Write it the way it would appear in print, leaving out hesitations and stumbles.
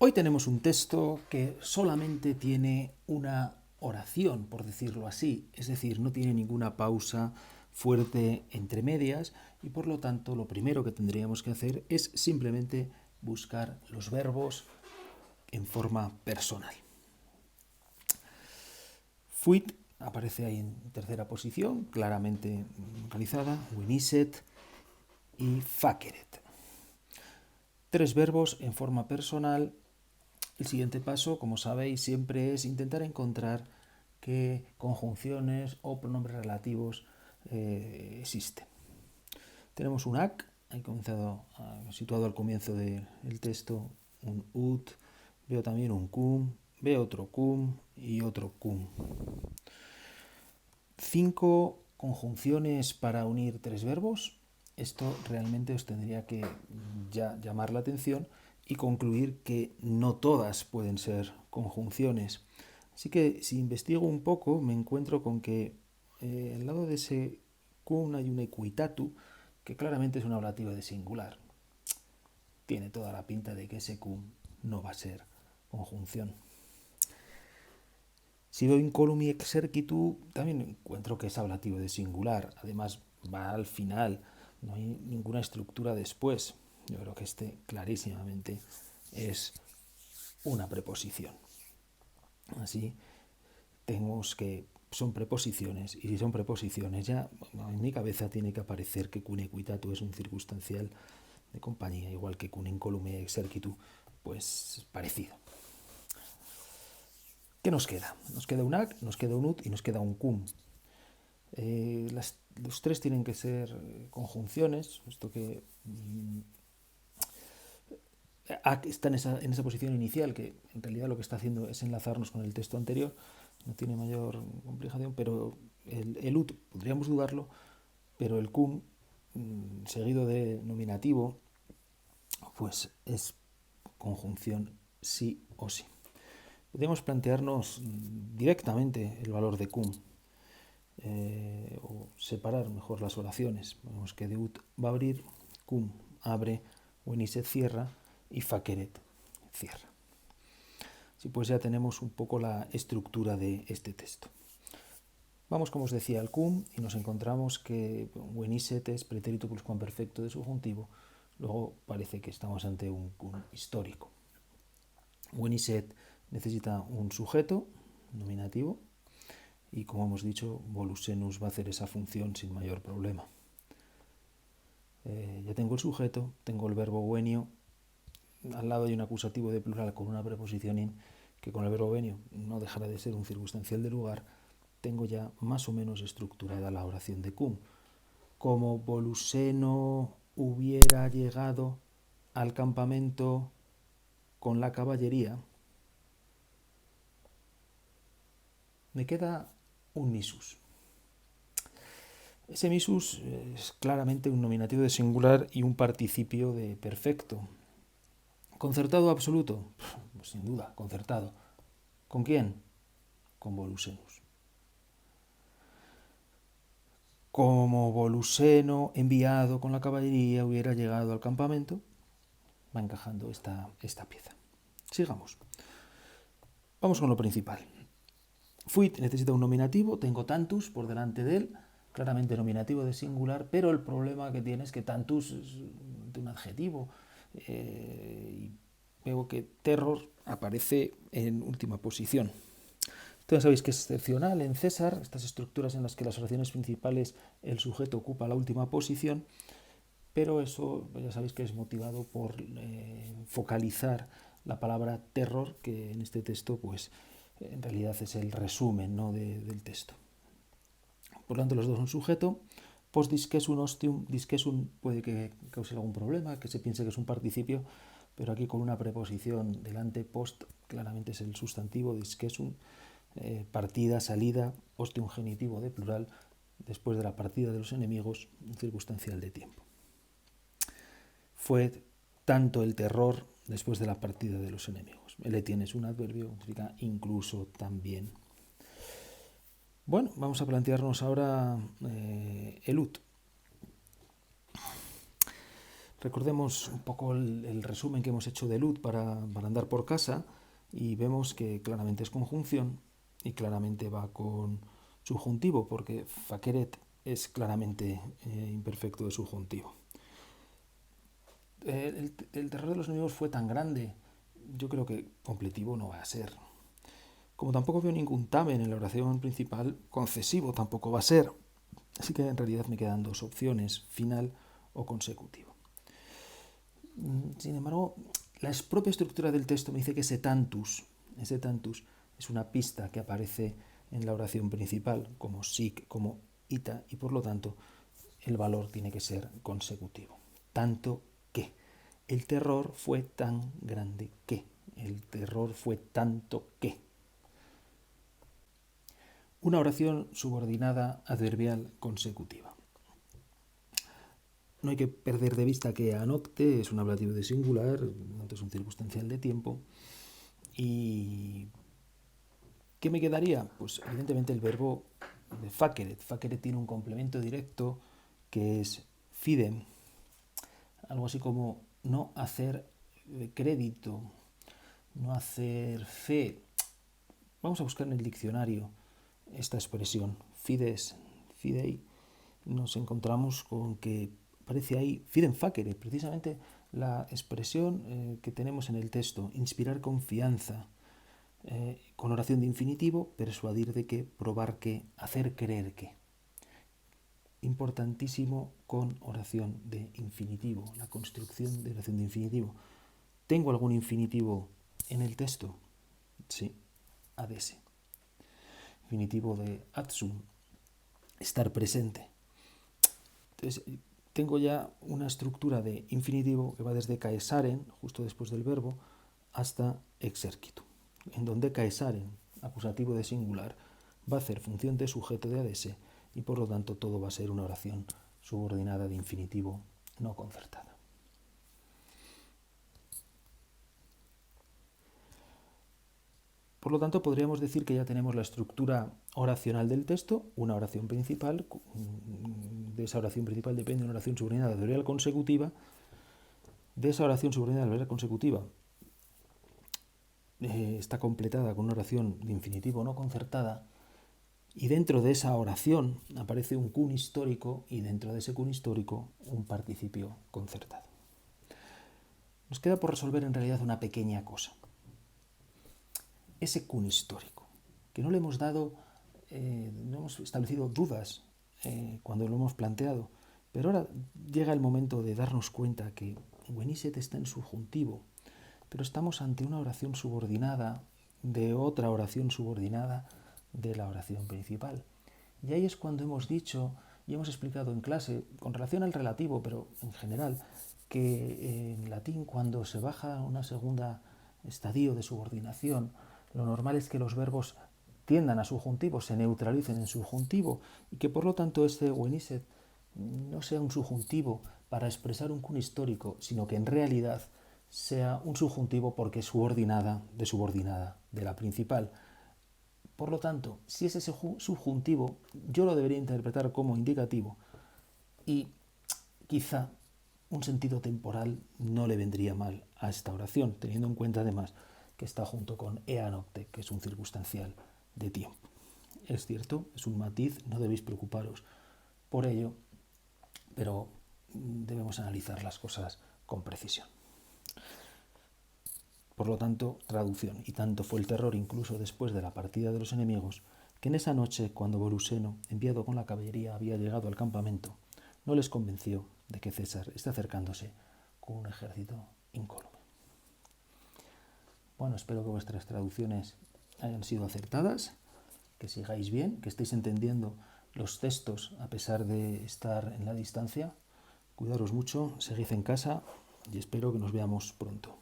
Hoy tenemos un texto que solamente tiene una oración, por decirlo así, es decir, no tiene ninguna pausa fuerte entre medias y por lo tanto lo primero que tendríamos que hacer es simplemente buscar los verbos en forma personal. Fuit aparece ahí en tercera posición, claramente realizada, Winisset y Fakeret. Tres verbos en forma personal. El siguiente paso, como sabéis, siempre es intentar encontrar qué conjunciones o pronombres relativos existen. Tenemos un ac, situado al comienzo del texto, un ut, veo también un cum, veo otro cum y otro cum. 5 conjunciones para unir tres verbos. Esto realmente os tendría que ya llamar la atención y concluir que no todas pueden ser conjunciones. Así que si investigo un poco me encuentro con que al lado de ese cum hay un equitatu que claramente es una ablativa de singular. Tiene toda la pinta de que ese cum no va a ser conjunción. Si veo incolum y exercitu, también encuentro que es ablativo de singular. Además, va al final. No hay ninguna estructura después. Yo creo que este clarísimamente es una preposición. Así, tenemos que son preposiciones. Y si son preposiciones, ya en mi cabeza tiene que aparecer que cune equitatu es un circunstancial de compañía, igual que cune incolum y exercitu, pues parecido. ¿Qué nos queda? Nos queda un ac, nos queda un ut y nos queda un cum. Los tres tienen que ser conjunciones, esto que ac está en esa posición inicial, que en realidad lo que está haciendo es enlazarnos con el texto anterior, no tiene mayor complicación, pero el ut podríamos dudarlo, pero el cum, seguido de nominativo, pues es conjunción sí o sí. Podríamos plantearnos directamente el valor de cum, o separar mejor las oraciones. Vemos que de ut va a abrir, cum abre, Winisset cierra y Fakeret cierra. Así pues ya tenemos un poco la estructura de este texto. Vamos, como os decía, al cum y nos encontramos que Winisset es pretérito pluscuamperfecto de subjuntivo. Luego parece que estamos ante un cum histórico. Winisset necesita un sujeto nominativo y, como hemos dicho, Volusenus va a hacer esa función sin mayor problema. Ya tengo el sujeto, tengo el verbo venio, al lado hay un acusativo de plural con una preposición in, que con el verbo venio no dejará de ser un circunstancial de lugar. Tengo ya más o menos estructurada la oración de cum. Como Voluseno hubiera llegado al campamento con la caballería, me queda un missus. Ese missus es claramente un nominativo de singular y un participio de perfecto. ¿Concertado absoluto? Pues sin duda, concertado. ¿Con quién? Con Volusenus. Como Voluseno, enviado con la caballería, hubiera llegado al campamento, va encajando esta pieza. Sigamos. Vamos con lo principal. Fuit necesita un nominativo, tengo tantus por delante de él, claramente nominativo de singular, pero el problema que tiene es que tantus es de un adjetivo. Y veo que terror aparece en última posición. Entonces sabéis que es excepcional en César, estas estructuras en las que las oraciones principales el sujeto ocupa la última posición, pero eso ya sabéis que es motivado por focalizar la palabra terror, que en este texto pues en realidad es el resumen, ¿no?, del texto. Por lo tanto, los dos son sujeto. Post discesum ostium, discesum puede que cause algún problema, que se piense que es un participio, pero aquí con una preposición delante, post, claramente es el sustantivo, discesum, partida, salida, ostium genitivo de plural, después de la partida de los enemigos, un circunstancial de tiempo. Fue tanto el terror después de la partida de los enemigos. El tiene es un adverbio, significa incluso también. Bueno, vamos a plantearnos ahora el ut. Recordemos un poco el resumen que hemos hecho de Lut para andar por casa y vemos que claramente es conjunción y claramente va con subjuntivo, porque fakeret es claramente imperfecto de subjuntivo. El terror de los enemigos fue tan grande, yo creo que completivo no va a ser. Como tampoco veo ningún tamen en la oración principal, concesivo tampoco va a ser. Así que en realidad me quedan dos opciones, final o consecutivo. Sin embargo, la propia estructura del texto me dice que ese tantus es una pista que aparece en la oración principal como sic, como ita, y por lo tanto el valor tiene que ser consecutivo. Tanto que el terror fue tan grande que, el terror fue tanto que. Una oración subordinada adverbial consecutiva. No hay que perder de vista que anocte es un ablativo de singular, es un circunstancial de tiempo. ¿Y qué me quedaría? Pues evidentemente el verbo de fakeret. Fakeret tiene un complemento directo que es fidem, algo así como no hacer crédito, no hacer fe. Vamos a buscar en el diccionario esta expresión, fides, fidei. Nos encontramos con que aparece ahí fidem facere, precisamente la expresión que tenemos en el texto, inspirar confianza, con oración de infinitivo, persuadir de que, probar que, hacer creer que. Importantísimo con oración de infinitivo, la construcción de oración de infinitivo. ¿Tengo algún infinitivo en el texto? Sí, adese. Infinitivo de atsum, estar presente. Entonces, tengo ya una estructura de infinitivo que va desde caesaren, justo después del verbo, hasta exercitum, en donde caesaren, acusativo de singular, va a hacer función de sujeto de adese y por lo tanto todo va a ser una oración subordinada de infinitivo no concertada. Por lo tanto, podríamos decir que ya tenemos la estructura oracional del texto, una oración principal, de esa oración principal depende una oración subordinada adverbial consecutiva, de esa oración subordinada adverbial consecutiva está completada con una oración de infinitivo no concertada, y dentro de esa oración aparece un cun histórico y dentro de ese cun histórico un participio concertado. Nos queda por resolver en realidad una pequeña cosa. Ese cun histórico, que no le hemos dado, no hemos establecido dudas cuando lo hemos planteado, pero ahora llega el momento de darnos cuenta que Weniset está en subjuntivo, pero estamos ante una oración subordinada de otra oración subordinada de la oración principal. Y ahí es cuando hemos dicho y hemos explicado en clase, con relación al relativo, pero en general, que en latín cuando se baja una segunda estadio de subordinación, lo normal es que los verbos tiendan a subjuntivo, se neutralicen en subjuntivo y que por lo tanto este Weniset no sea un subjuntivo para expresar un cun histórico, sino que en realidad sea un subjuntivo porque es subordinada de la principal. Por lo tanto, si es ese subjuntivo, yo lo debería interpretar como indicativo y quizá un sentido temporal no le vendría mal a esta oración, teniendo en cuenta además que está junto con eanocte, que es un circunstancial de tiempo. Es cierto, es un matiz, no debéis preocuparos por ello, pero debemos analizar las cosas con precisión. Por lo tanto, traducción. Y tanto fue el terror incluso después de la partida de los enemigos, que en esa noche, cuando Boruseno, enviado con la caballería, había llegado al campamento, no les convenció de que César esté acercándose con un ejército incólume. Bueno, espero que vuestras traducciones hayan sido acertadas, que sigáis bien, que estéis entendiendo los textos a pesar de estar en la distancia. Cuidaros mucho, seguid en casa y espero que nos veamos pronto.